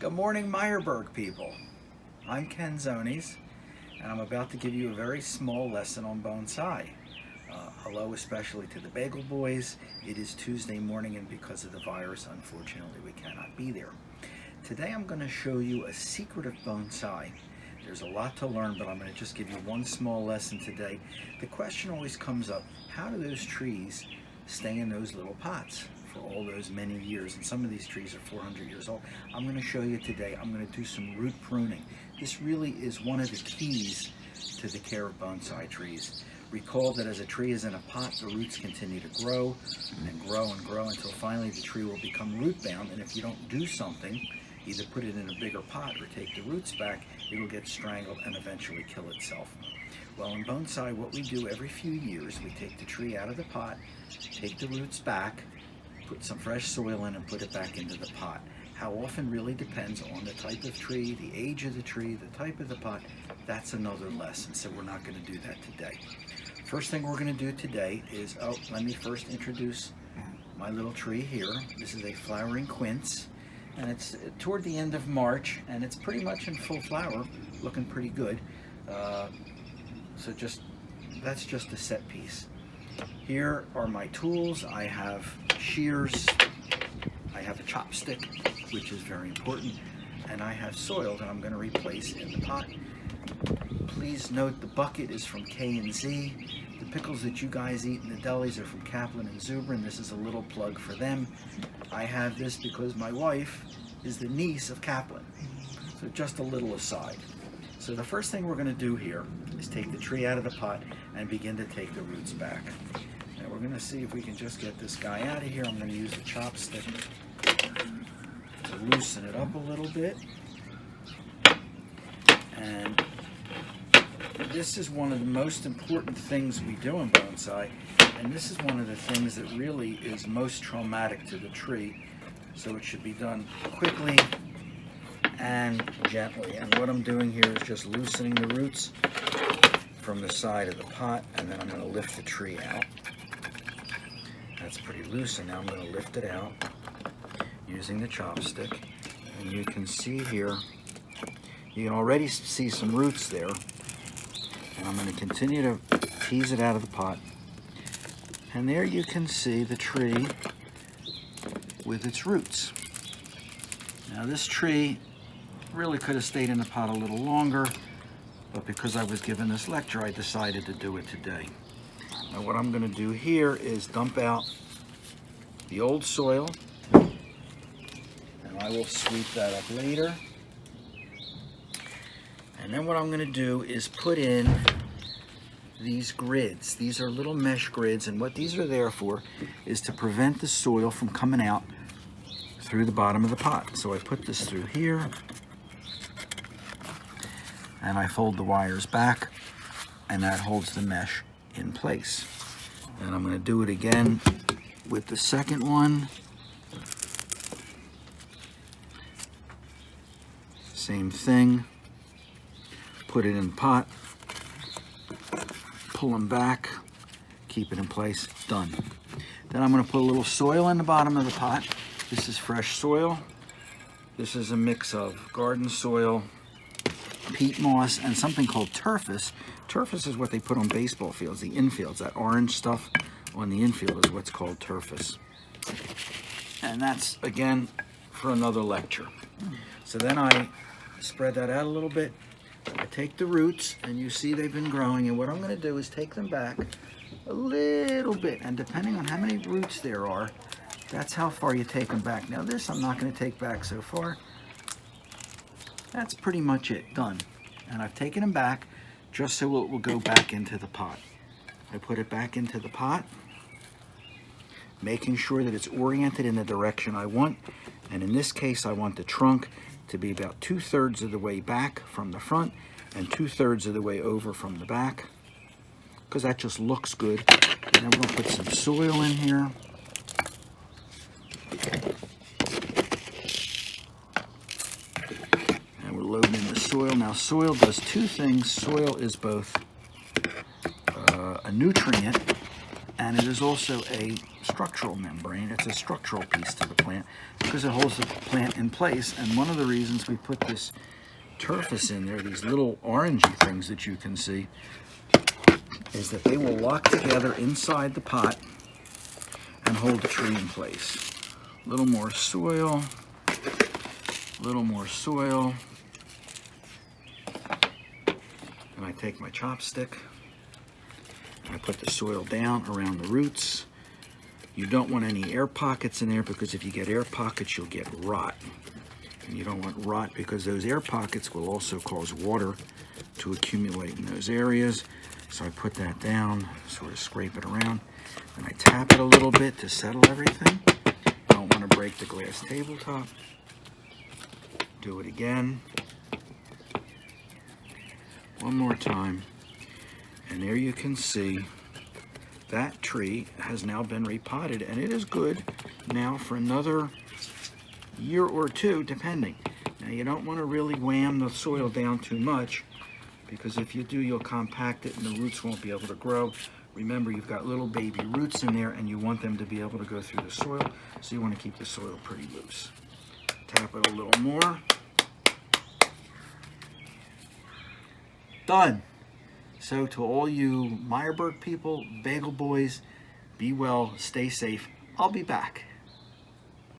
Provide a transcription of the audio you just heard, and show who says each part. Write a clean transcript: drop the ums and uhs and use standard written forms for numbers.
Speaker 1: Good morning, Meyerburg people. I'm Ken Zonies, and I'm about to give you a very small lesson on bonsai. Hello especially to the Bagel Boys. It is Tuesday morning, and because of the virus, unfortunately, we cannot be there. Today I'm going to show you a secret of bonsai. There's a lot to learn, but I'm going to just give you one small lesson today. The question always comes up, how do those trees stay in those little pots for all those many years? And some of these trees are 400 years old. I'm going to show you today. I'm going to do some root pruning. This really is one of the keys to the care of bonsai trees. Recall that as a tree is in a pot, the roots continue to grow and grow and grow until finally the tree will become root bound. And if you don't do something, either put it in a bigger pot or take the roots back, it'll get strangled and eventually kill itself. Well, in bonsai, what we do every few years, we take the tree out of the pot, take the roots back, put some fresh soil in and put it back into the pot. How often really depends on the type of tree, the age of the tree, the type of the pot. That's another lesson, so we're not going to do that today. First thing we're going to do today is, let me first introduce my little tree here. This is a flowering quince, and it's toward the end of March, and it's pretty much in full flower, looking pretty good. So that's just a set piece. Here are my tools. I have shears, I have a chopstick, which is very important, and I have soil that I'm going to replace in the pot. Please note the bucket is from K&Z. The pickles that you guys eat in the delis are from Kaplan and Zubrin. This is a little plug for them. I have this because my wife is the niece of Kaplan. So just a little aside. So the first thing we're going to do here is take the tree out of the pot and begin to take the roots back. And we're going to see if we can just get this guy out of here. I'm going to use the chopstick to loosen it up a little bit. And this is one of the most important things we do in bonsai, and this is one of the things that really is most traumatic to the tree, so it should be done quickly and gently. And what I'm doing here is just loosening the roots from the side of the pot, and then I'm going to lift the tree out. That's pretty loose, and now I'm going to lift it out using the chopstick, and you can see here, you can already see some roots there. And I'm going to continue to tease it out of the pot. And there you can see the tree with its roots. Now this tree really could have stayed in the pot a little longer, but because I was given this lecture, I decided to do it today. Now what I'm going to do here is dump out the old soil, and I will sweep that up later. And then what I'm going to do is put in these grids. These are little mesh grids, and what these are there for is to prevent the soil from coming out through the bottom of the pot. So I put this through here, and I fold the wires back, and that holds the mesh in place. And I'm going to do it again with the second one. Same thing. Put it in the pot, pull them back, keep it in place, done. Then I'm going to put a little soil in the bottom of the pot. This is fresh soil. This is a mix of garden soil, peat moss, and something called turfus. Turfus is what they put on baseball fields, the infields. That orange stuff on the infield is what's called turfus. And that's, again, for another lecture. So then I spread that out a little bit. I take the roots, and you see they've been growing, and what I'm going to do is take them back a little bit, and depending on how many roots there are, that's how far you take them back. Now this I'm not going to take back so far. That's pretty much it, done. And I've taken them back just so it will go back into the pot. I put it back into the pot, making sure that it's oriented in the direction I want, and in this case I want the trunk to be about 2/3 of the way back from the front and 2/3 of the way over from the back, because that just looks good. And then we're going to put some soil in here. And we're loading in the soil. Now soil does two things. Soil is both a nutrient, and it is also a structural membrane. It's a structural piece to the plant because it holds the plant in place. And one of the reasons we put this turfus in there, these little orangey things that you can see, is that they will lock together inside the pot and hold the tree in place. A little more soil, a little more soil. And I take my chopstick and I put the soil down around the roots. You don't want any air pockets in there because if you get air pockets, you'll get rot. And you don't want rot because those air pockets will also cause water to accumulate in those areas. So I put that down, sort of scrape it around, and I tap it a little bit to settle everything. Don't want to break the glass tabletop. Do it again. One more time. And there you can see that tree has now been repotted, and it is good now for another year or two, depending. Now you don't want to really wham the soil down too much, because if you do, you'll compact it and the roots won't be able to grow. Remember, you've got little baby roots in there and you want them to be able to go through the soil, so you want to keep the soil pretty loose. Tap it a little more. Done. So to all you Meyerberg people, Bagel Boys, be well, stay safe. I'll be back.